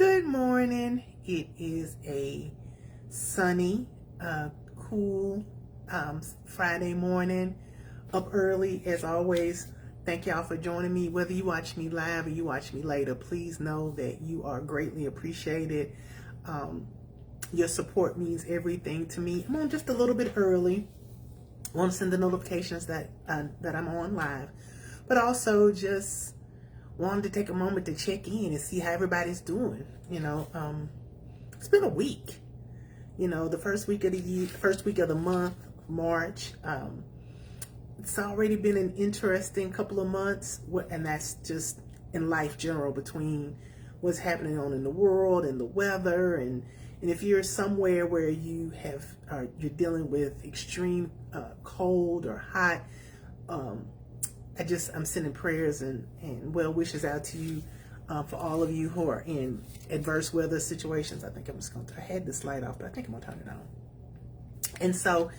Good morning. It is a sunny, cool Friday morning. Up early as always. Thank y'all for joining me. Whether you watch me live or you watch me later, please know that you are greatly appreciated. Your support means everything to me. I'm on just a little bit early. I want to send the notifications that I'm on live, but also just wanted to take a moment to check in and see how everybody's doing. It's been a week. The first week of the year, first week of the month, March. It's already been an interesting couple of months, and that's just in life general, between what's happening on in the world and the weather, and if you're somewhere where you're dealing with extreme cold or hot. I'm sending prayers and well wishes out to you for all of you who are in adverse weather situations. I had this light off, but I think I'm gonna turn it on. And so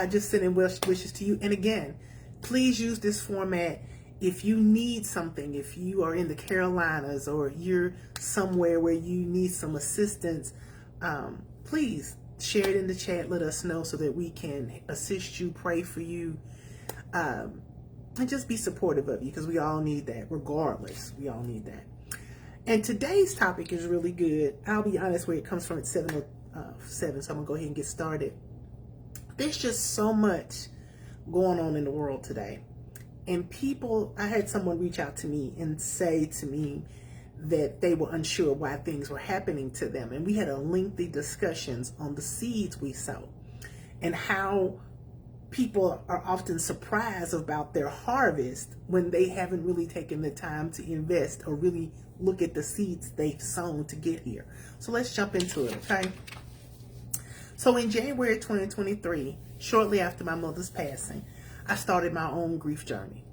just sending wishes to you. And again, please use this format if you need something. If you are in the Carolinas or you're somewhere where you need some assistance, please share it in the chat. Let us know so that we can assist you, pray for you, and just be supportive of you, because we all need that. Regardless, we all need that. And today's topic is really good. I'll be honest, where it comes from at 7:07, so I'm gonna go ahead and get started. There's just so much going on in the world today, and I had someone reach out to me and say to me that they were unsure why things were happening to them, and we had a lengthy discussions on the seeds we sow and how people are often surprised about their harvest when they haven't really taken the time to invest or really look at the seeds they've sown to get here. So let's jump into it, okay? So in January 2023, shortly after my mother's passing, I started my own grief journey.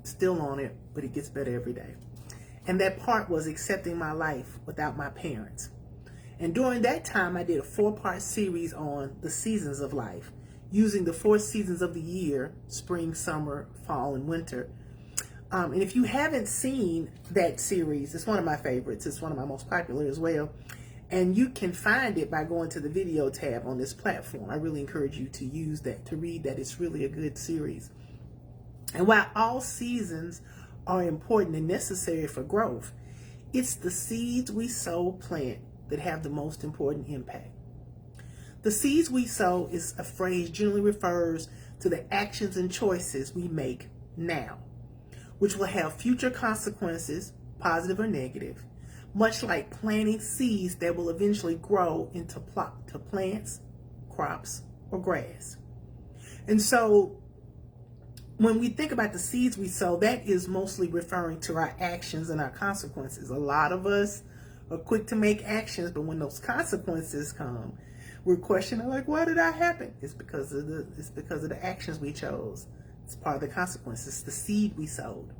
Still on it, but it gets better every day. And that part was accepting my life without my parents. And during that time, I did a 4-part series on the seasons of life, using the 4 seasons of the year: spring, summer, fall, and winter. And if you haven't seen that series, it's one of my favorites. It's one of my most popular as well. And you can find it by going to the video tab on this platform. I really encourage you to use that, to read that. It's really a good series. And while all seasons are important and necessary for growth, it's the seeds we sow plant that have the most important impact. The seeds we sow is a phrase generally refers to the actions and choices we make now, which will have future consequences, positive or negative, much like planting seeds that will eventually grow into plants, crops, or grass. And so when we think about the seeds we sow, that is mostly referring to our actions and our consequences. A lot of us are quick to make actions, but when those consequences come, we're questioning, like, why did that happen? It's because of the actions we chose. It's part of the consequences, the seed we sowed.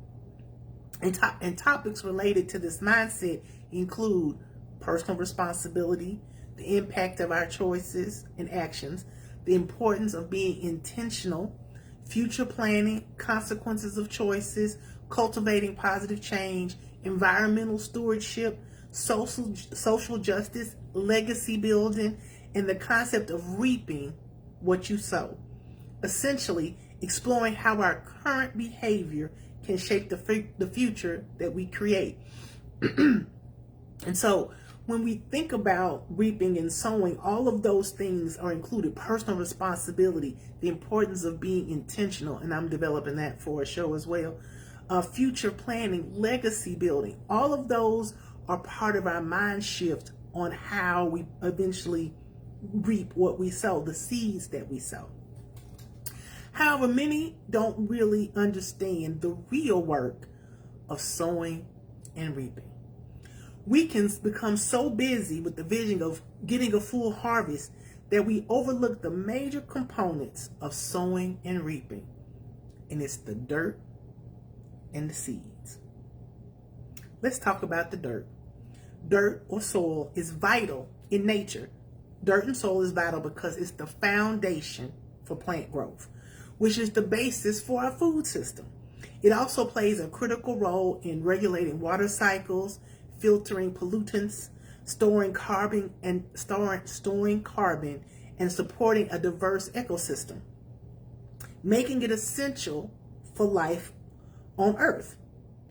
And topics related to this mindset include personal responsibility, the impact of our choices and actions, the importance of being intentional, future planning, consequences of choices, cultivating positive change, environmental stewardship, social justice, legacy building, and the concept of reaping what you sow. Essentially, exploring how our current behavior can shape the future that we create. And so when we think about reaping and sowing, all of those things are included: personal responsibility, the importance of being intentional, and I'm developing that for a show as well, future planning, legacy building. All of those are part of our mind shift on how we eventually reap what we sow, the seeds that we sow. However, many don't really understand the real work of sowing and reaping. We can become so busy with the vision of getting a full harvest that we overlook the major components of sowing and reaping, and it's the dirt and the seeds. Let's talk about the dirt. Dirt or soil is vital in nature. Dirt and soil is vital because it's the foundation for plant growth, which is the basis for our food system. It also plays a critical role in regulating water cycles, filtering pollutants, storing carbon and supporting a diverse ecosystem, making it essential for life on Earth.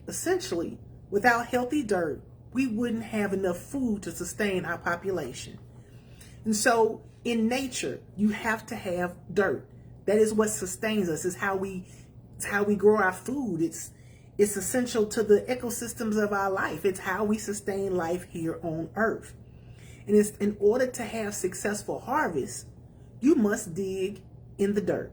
Essentially, without healthy dirt, we wouldn't have enough food to sustain our population. And so in nature, you have to have dirt. That is what sustains us. It's how we grow our food. It's essential to the ecosystems of our life. It's how we sustain life here on Earth. And it's in order to have successful harvests, you must dig in the dirt.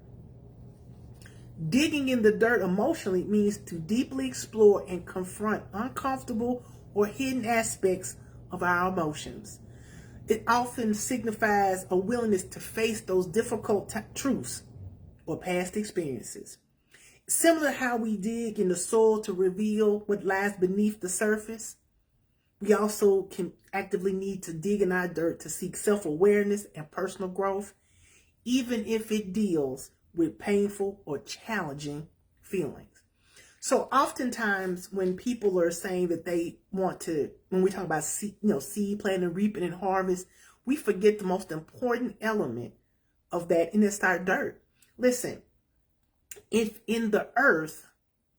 Digging in the dirt emotionally means to deeply explore and confront uncomfortable or hidden aspects of our emotions. It often signifies a willingness to face those difficult truths or past experiences. Similar to how we dig in the soil to reveal what lies beneath the surface, we also can actively need to dig in our dirt to seek self-awareness and personal growth, even if it deals with painful or challenging feelings. So oftentimes when people are saying that they want to, when we talk about seed planting, reaping, and harvest, we forget the most important element of that, and it's our dirt. Listen, if in the earth,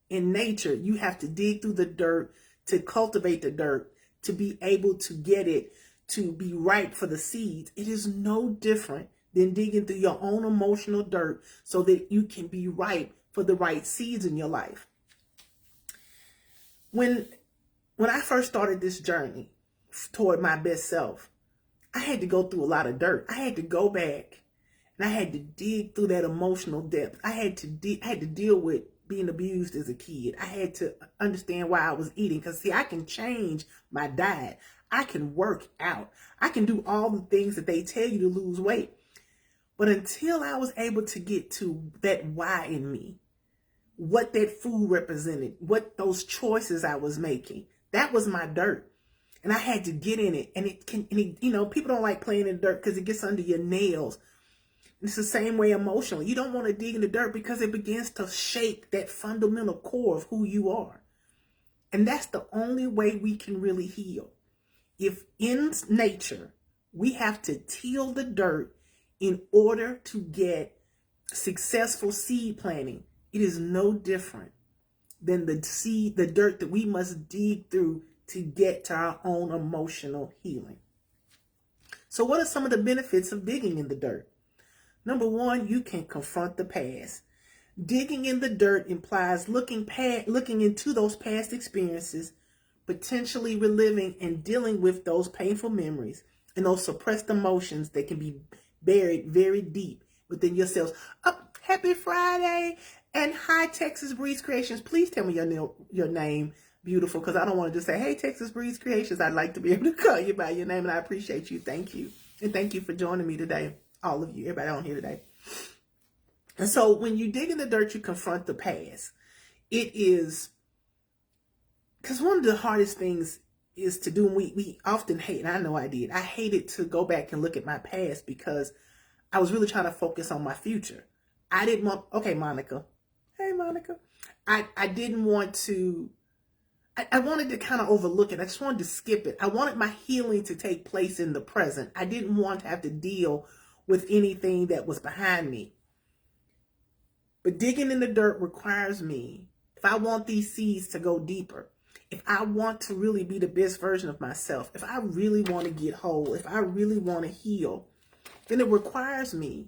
in nature, you have to dig through the dirt to cultivate the dirt, to be able to get it to be ripe for the seeds, it is no different than digging through your own emotional dirt so that you can be ripe for the right seeds in your life. When I first started this journey toward my best self, I had to go through a lot of dirt. I had to go back and I had to dig through that emotional depth. I had to deal with being abused as a kid. I had to understand why I was eating, because see, I can change my diet. I can work out. I can do all the things that they tell you to lose weight. But until I was able to get to that why in me, what that food represented, what those choices I was making, that was my dirt. And I had to get in it. And people don't like playing in the dirt because it gets under your nails. It's the same way emotionally. You don't want to dig in the dirt because it begins to shake that fundamental core of who you are. And that's the only way we can really heal. If in nature, we have to till the dirt in order to get successful seed planting, it is no different than the dirt that we must dig through to get to our own emotional healing. So what are some of the benefits of digging in the dirt? Number one, you can confront the past. Digging in the dirt implies looking into those past experiences, potentially reliving and dealing with those painful memories and those suppressed emotions that can be buried very deep within yourselves. Oh, happy Friday, and hi, Texas Breeze Creations. Please tell me your name, beautiful, because I don't want to just say, hey, Texas Breeze Creations. I'd like to be able to call you by your name, and I appreciate you. Thank you. And thank you for joining me today, all of you, everybody on here today. And so when you dig in the dirt, you confront the past. It is, because one of the hardest things is to do, and we often hate, and I know I did. I hated to go back and look at my past because I was really trying to focus on my future. I didn't want, okay, Monica. Hey, Monica. I didn't want to, I wanted to kind of overlook it. I just wanted to skip it. I wanted my healing to take place in the present. I didn't want to have to deal with anything that was behind me. But digging in the dirt requires me, if I want these seeds to go deeper, if I want to really be the best version of myself, if I really want to get whole, if I really want to heal, then it requires me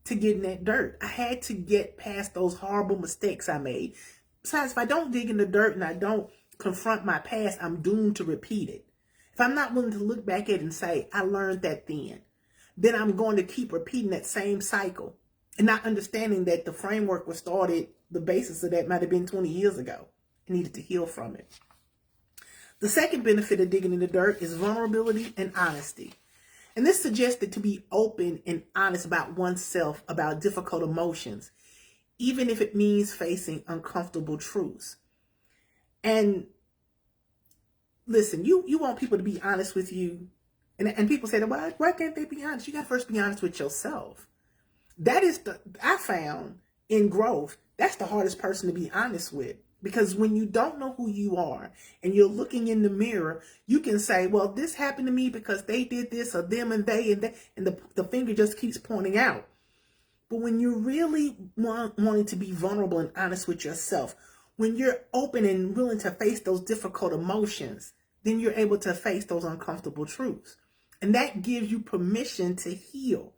to get in that dirt. I had to get past those horrible mistakes I made. Besides, if I don't dig in the dirt and I don't confront my past, I'm doomed to repeat it. If I'm not willing to look back at it and say, I learned that then I'm going to keep repeating that same cycle and not understanding that the framework was started, the basis of that might have been 20 years ago. I needed to heal from it. The second benefit of digging in the dirt is vulnerability and honesty. And this suggested to be open and honest about oneself, about difficult emotions, even if it means facing uncomfortable truths. And listen, you want people to be honest with you. And people say, why can't they be honest? You got to first be honest with yourself. That is I found in growth, that's the hardest person to be honest with. Because when you don't know who you are and you're looking in the mirror, you can say, well, this happened to me because they did this, or them and they, and the finger just keeps pointing out. But when you're really wanting to be vulnerable and honest with yourself, when you're open and willing to face those difficult emotions, then you're able to face those uncomfortable truths. And that gives you permission to heal.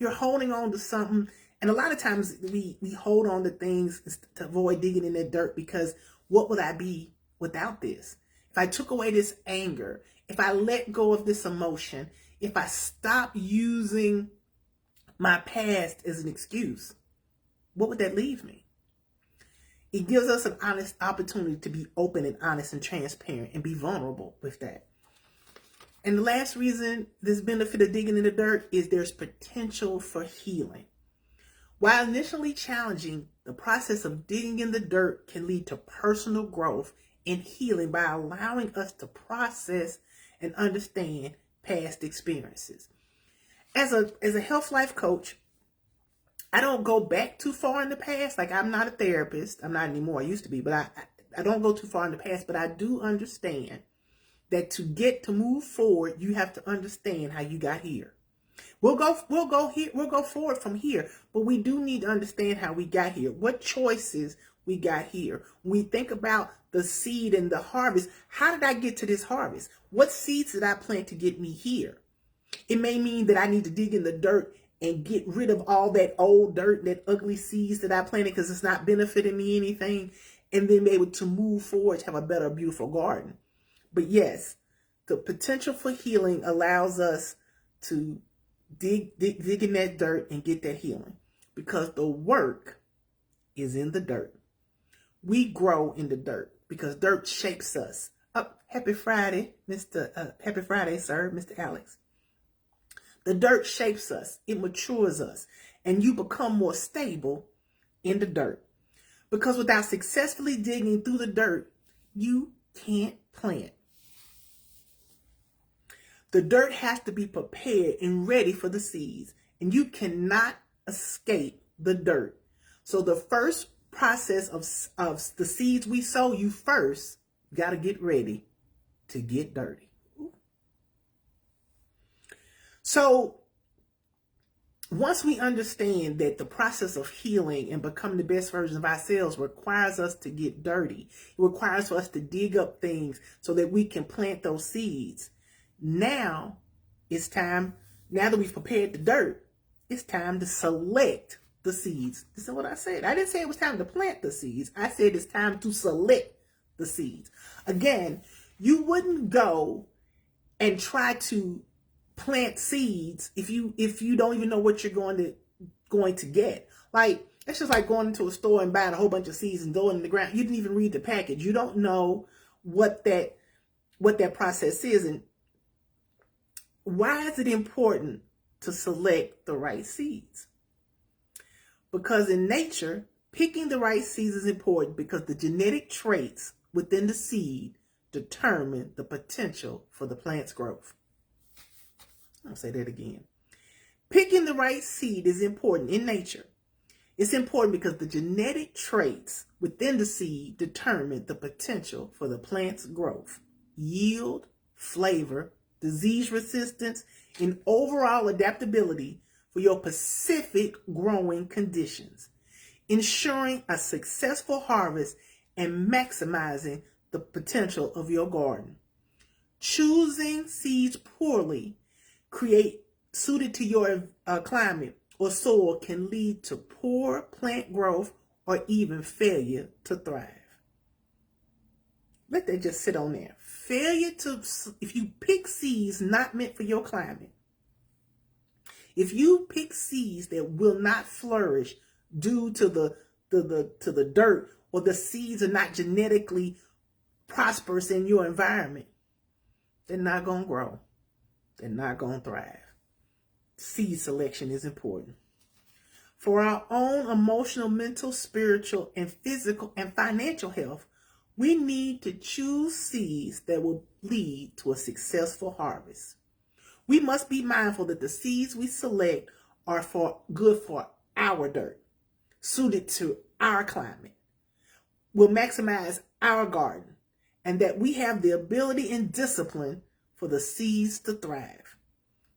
You're holding on to something. And a lot of times we hold on to things to avoid digging in that dirt, because what would I be without this? If I took away this anger, if I let go of this emotion, if I stop using my past as an excuse, what would that leave me? It gives us an honest opportunity to be open and honest and transparent and be vulnerable with that. And the last reason this benefit of digging in the dirt is there's potential for healing. While initially challenging, the process of digging in the dirt can lead to personal growth and healing by allowing us to process and understand past experiences. As a health life coach, I don't go back too far in the past. Like, I'm not a therapist. I'm not anymore. I used to be, but I don't go too far in the past. But I do understand that to move forward, you have to understand how you got here. We'll go forward from here, but we do need to understand how we got here, what choices we got here. When we think about the seed and the harvest, how did I get to this harvest? What seeds did I plant to get me here? It may mean that I need to dig in the dirt and get rid of all that old dirt, that ugly seeds that I planted because it's not benefiting me anything, and then be able to move forward to have a better, beautiful garden. But yes, the potential for healing allows us to dig in that dirt and get that healing, because the work is in the dirt. We grow in the dirt because dirt shapes us. Happy Friday, Happy Friday, sir, Mr. Alex. The dirt shapes us, it matures us, and you become more stable in the dirt. Because without successfully digging through the dirt, you can't plant. The dirt has to be prepared and ready for the seeds, and you cannot escape the dirt. So the first process of the seeds we sow, you first got to get ready to get dirty. So once we understand that the process of healing and becoming the best version of ourselves requires us to get dirty, it requires for us to dig up things so that we can plant those seeds. Now it's time, now that we've prepared the dirt, it's time to select the seeds. This is what I said. I didn't say it was time to plant the seeds. I said it's time to select the seeds. Again, you wouldn't go and try to plant seeds if you don't even know what you're going to get. Like, it's just like going into a store and buying a whole bunch of seeds and throwing in the ground. You didn't even read the package. You don't know what that process is. And why is it important to select the right seeds? Because in nature, picking the right seeds is important because the genetic traits within the seed determine the potential for the plant's growth. I'll say that again. Picking the right seed is important in nature. It's important because the genetic traits within the seed determine the potential for the plant's growth, yield, flavor, disease resistance, and overall adaptability for your specific growing conditions, ensuring a successful harvest and maximizing the potential of your garden. Choosing seeds poorly suited to your climate or soil can lead to poor plant growth or even failure to thrive. Let that just sit on there. If you pick seeds not meant for your climate, if you pick seeds that will not flourish due to the dirt, or the seeds are not genetically prosperous in your environment, they're not going to grow. They're not going to thrive. Seed selection is important. For our own emotional, mental, spiritual, and physical and financial health, we need to choose seeds that will lead to a successful harvest. We must be mindful that the seeds we select are good for our dirt, suited to our climate. will maximize our garden, and that we have the ability and discipline for the seeds to thrive.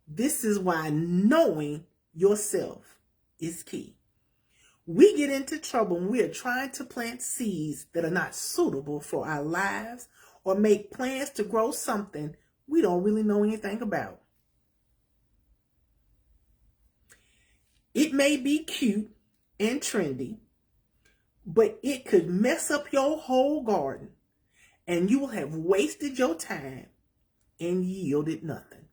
This is why knowing yourself is key. We get into trouble when we are trying to plant seeds that are not suitable for our lives, or make plans to grow something we don't really know anything about. It may be cute and trendy, but it could mess up your whole garden, and you will have wasted your time and yielded nothing.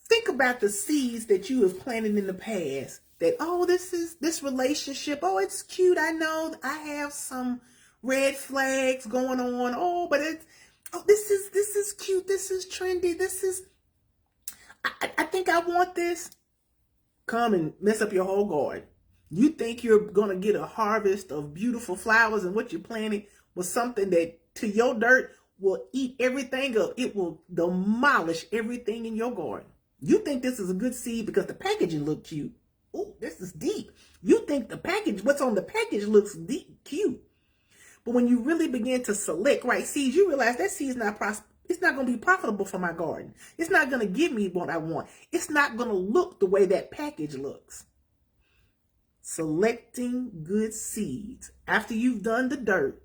Think about the seeds that you have planted in the past that, oh, this relationship, oh, it's cute. I know I have some red flags going on. Oh, but this is cute. This is trendy. I think I want this. Come and mess up your whole garden. You think you're going to get a harvest of beautiful flowers, and what you planted was something that to your dirt will eat everything up. It will demolish everything in your garden. You think this is a good seed because the packaging look cute. Oh, this is deep. You think what's on the package looks cute. But when you really begin to select right seeds, you realize that seed is it's not going to be profitable for my garden. It's not going to give me what I want. It's not going to look the way that package looks. Selecting good seeds after you've done the dirt,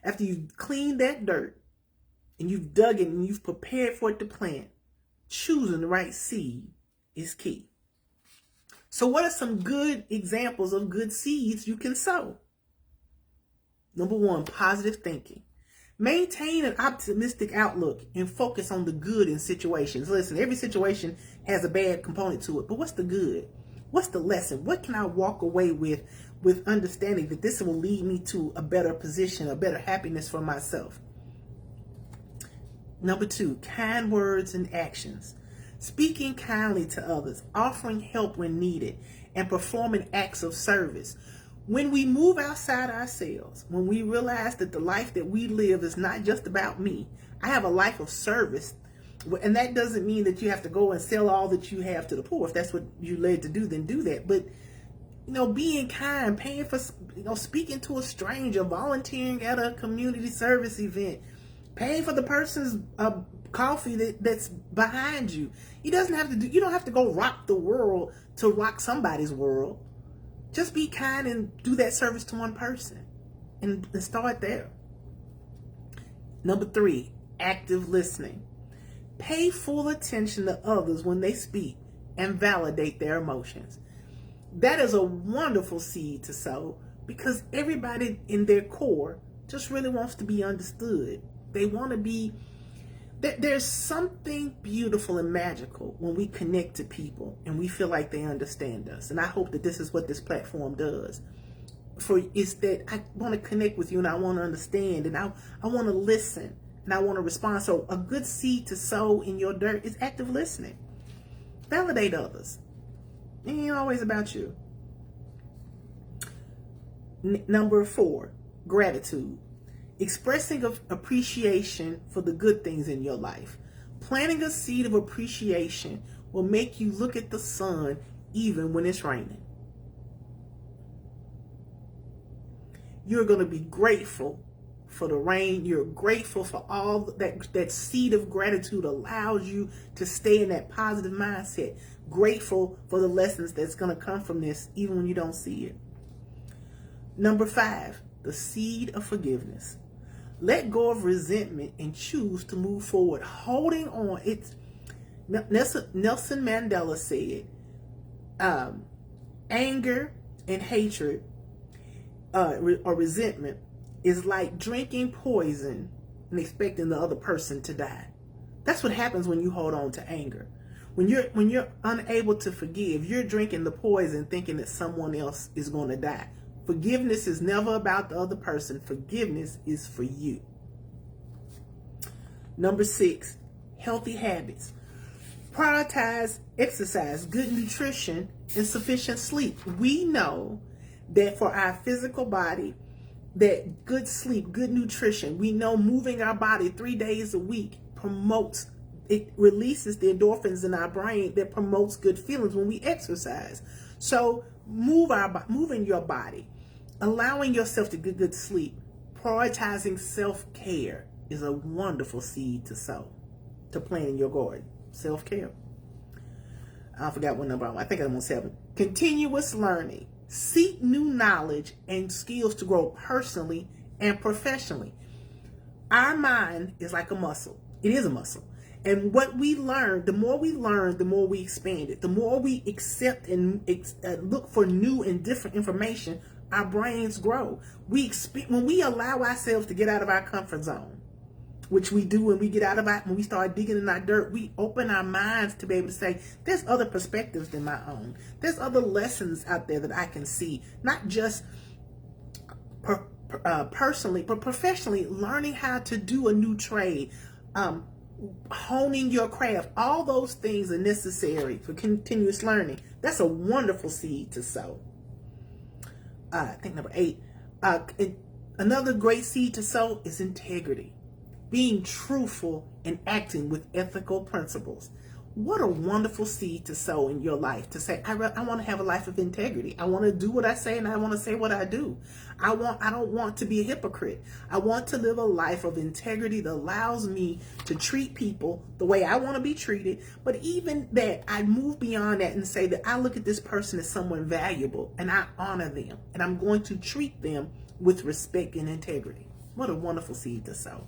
after you've cleaned that dirt and you've dug it and you've prepared for it to plant, choosing the right seed is key. So what are some good examples of good seeds you can sow? Number one, positive thinking. Maintain an optimistic outlook and focus on the good in situations. Listen, every situation has a bad component to it, but what's the good? What's the lesson? What can I walk away with understanding that this will lead me to a better position, a better happiness for myself? Number two, kind words and actions. Speaking kindly to others, offering help when needed, and performing acts of service. When we move outside ourselves, when we realize that the life that we live is not just about me, I have a life of service. And that doesn't mean that you have to go and sell all that you have to the poor. If that's what you're led to do, then do that. But, being kind, paying for, speaking to a stranger, volunteering at a community service event, paying for the person's coffee that's behind you. You don't have to go rock the world to rock somebody's world. Just be kind and do that service to one person and start there. Number three, active listening. Pay full attention to others when they speak and validate their emotions. That is a wonderful seed to sow because everybody in their core just really wants to be understood. They want to be, there's something beautiful and magical when we connect to people and we feel like they understand us. And I hope that this is what this platform does. It's that I want to connect with you and I want to understand and I want to listen and I want to respond. So a good seed to sow in your dirt is active listening. Validate others. It ain't always about you. Number four, gratitude. Expressing of appreciation for the good things in your life. Planting a seed of appreciation will make you look at the sun even when it's raining. You're going to be grateful for the rain. You're grateful for all that seed of gratitude allows you to stay in that positive mindset. Grateful for the lessons that's going to come from this even when you don't see it. Number five, the seed of forgiveness. Let go of resentment and choose to move forward. Holding on. Nelson Mandela said, anger and hatred or resentment is like drinking poison and expecting the other person to die. That's what happens when you hold on to anger. When you're unable to forgive, you're drinking the poison thinking that someone else is going to die. Forgiveness is never about the other person. Forgiveness is for you. Number six, healthy habits. Prioritize exercise, good nutrition, and sufficient sleep. We know that for our physical body, that good sleep, good nutrition, we know moving our body 3 days a week releases the endorphins in our brain that promotes good feelings when we exercise. So moving your body, allowing yourself to get good sleep, Prioritizing self-care is a wonderful seed to sow, to plant in your garden. Self-care. I forgot what number I'm on. I think I'm on 7. Continuous learning. Seek new knowledge and skills to grow personally and professionally. Our mind is like a muscle. It is a muscle. And what we learn, the more we learn, the more we expand it. The more we accept and look for new and different information, our brains grow. When we allow ourselves to get out of our comfort zone, which we do when we start digging in our dirt, we open our minds to be able to say, there's other perspectives than my own. There's other lessons out there that I can see, not just personally, but professionally, learning how to do a new trade, honing your craft. All those things are necessary for continuous learning. That's a wonderful seed to sow. I think number 8. Another great seed to sow is integrity. Being truthful and acting with ethical principles. What a wonderful seed to sow in your life, to say, I want to have a life of integrity. I want to do what I say, and I want to say what I do. I don't want to be a hypocrite. I want to live a life of integrity that allows me to treat people the way I want to be treated. But even that, I move beyond that and say that I look at this person as someone valuable, and I honor them, and I'm going to treat them with respect and integrity. What a wonderful seed to sow.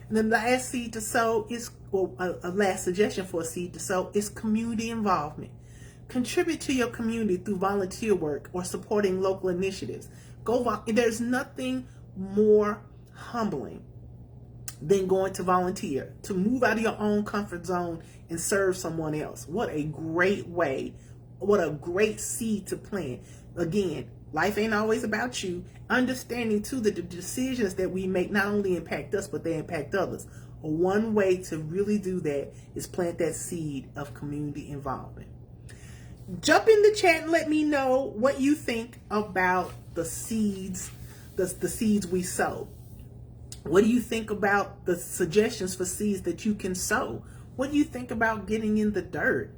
And then the last seed to sow is, or a last suggestion for a seed to sow is community involvement. Contribute to your community through volunteer work or supporting local initiatives. There's nothing more humbling than going to volunteer, to move out of your own comfort zone and serve someone else. What a great way, what a great seed to plant. Again, life ain't always about you. Understanding, too, that the decisions that we make not only impact us, but they impact others. One way to really do that is plant that seed of community involvement. Jump in the chat and let me know what you think about the seeds, the seeds we sow. What do you think about the suggestions for seeds that you can sow? What do you think about getting in the dirt?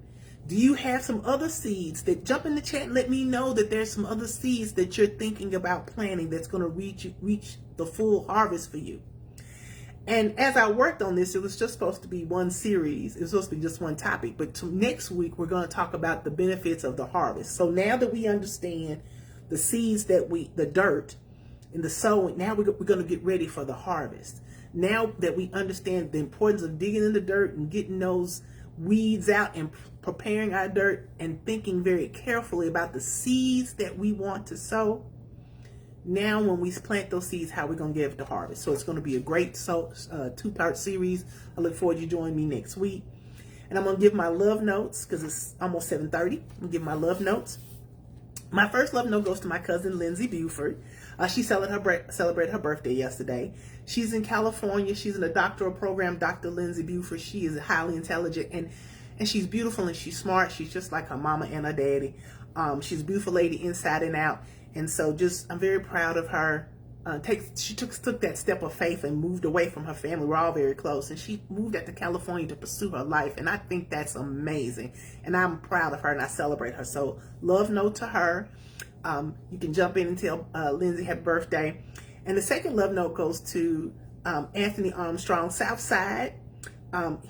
Do you have some other seeds that jump in the chat and let me know that there's some other seeds that you're thinking about planting that's going to reach the full harvest for you? And as I worked on this, it was just supposed to be one series. It was supposed to be just one topic. But next week, we're going to talk about the benefits of the harvest. So now that we understand the seeds the dirt and the sowing, now we're going to get ready for the harvest. Now that we understand the importance of digging in the dirt and getting those weeds out and preparing our dirt and thinking very carefully about the seeds that we want to sow. Now, when we plant those seeds, how we're going to get the harvest. So it's going to be a great two-part series. I look forward to you joining me next week. And I'm going to give my love notes because it's almost 7:30. I'm going to give my love notes. My first love note goes to my cousin, Lindsay Buford. She celebrated her birthday yesterday. She's in California. She's in a doctoral program, Dr. Lindsay Buford. She is highly intelligent and she's beautiful and she's smart. She's just like her mama and her daddy. She's a beautiful lady inside and out. And so I'm very proud of her. She took that step of faith and moved away from her family. We're all very close. And she moved out to California to pursue her life. And I think that's amazing. And I'm proud of her and I celebrate her. So love note to her. You can jump in and tell Lindsay happy birthday. And the second love note goes to Anthony Armstrong, Southside.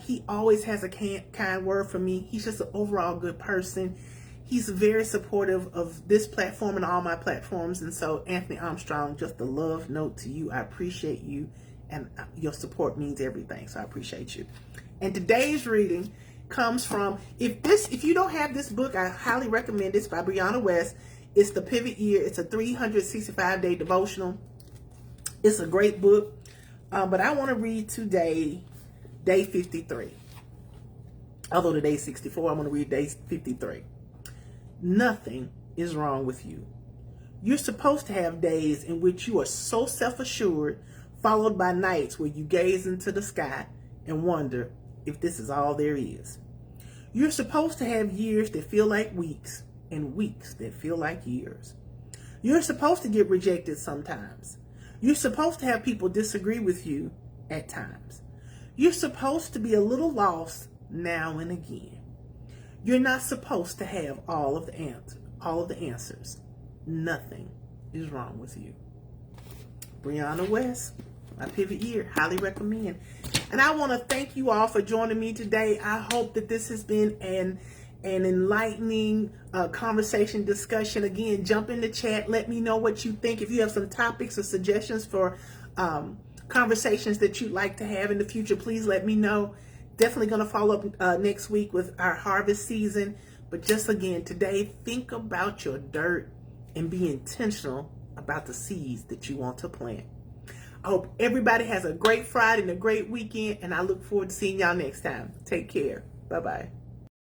He always has a kind word for me. He's just an overall good person. He's very supportive of this platform and all my platforms. And so, Anthony Armstrong, just a love note to you. I appreciate you, and your support means everything. So I appreciate you. And today's reading comes from, if you don't have this book, I highly recommend it. It's by Brianna West. It's The Pivot Year. It's a 365-day devotional. It's a great book. But I want to read today, day 53. Although today's 64, I'm going to read day 53. Nothing is wrong with you. You're supposed to have days in which you are so self-assured, followed by nights where you gaze into the sky and wonder if this is all there is. You're supposed to have years that feel like weeks and weeks that feel like years. You're supposed to get rejected sometimes. You're supposed to have people disagree with you at times. You're supposed to be a little lost now and again. You're not supposed to have all of the answers. Nothing is wrong with you. Brianna West, my pivot year, highly recommend. And I want to thank you all for joining me today. I hope that this has been an enlightening conversation, discussion. Again, jump in the chat. Let me know what you think. If you have some topics or suggestions for conversations that you'd like to have in the future, please let me know. Definitely going to follow up next week with our harvest season. But just again, today, think about your dirt and be intentional about the seeds that you want to plant. I hope everybody has a great Friday and a great weekend, and I look forward to seeing y'all next time. Take care. Bye-bye.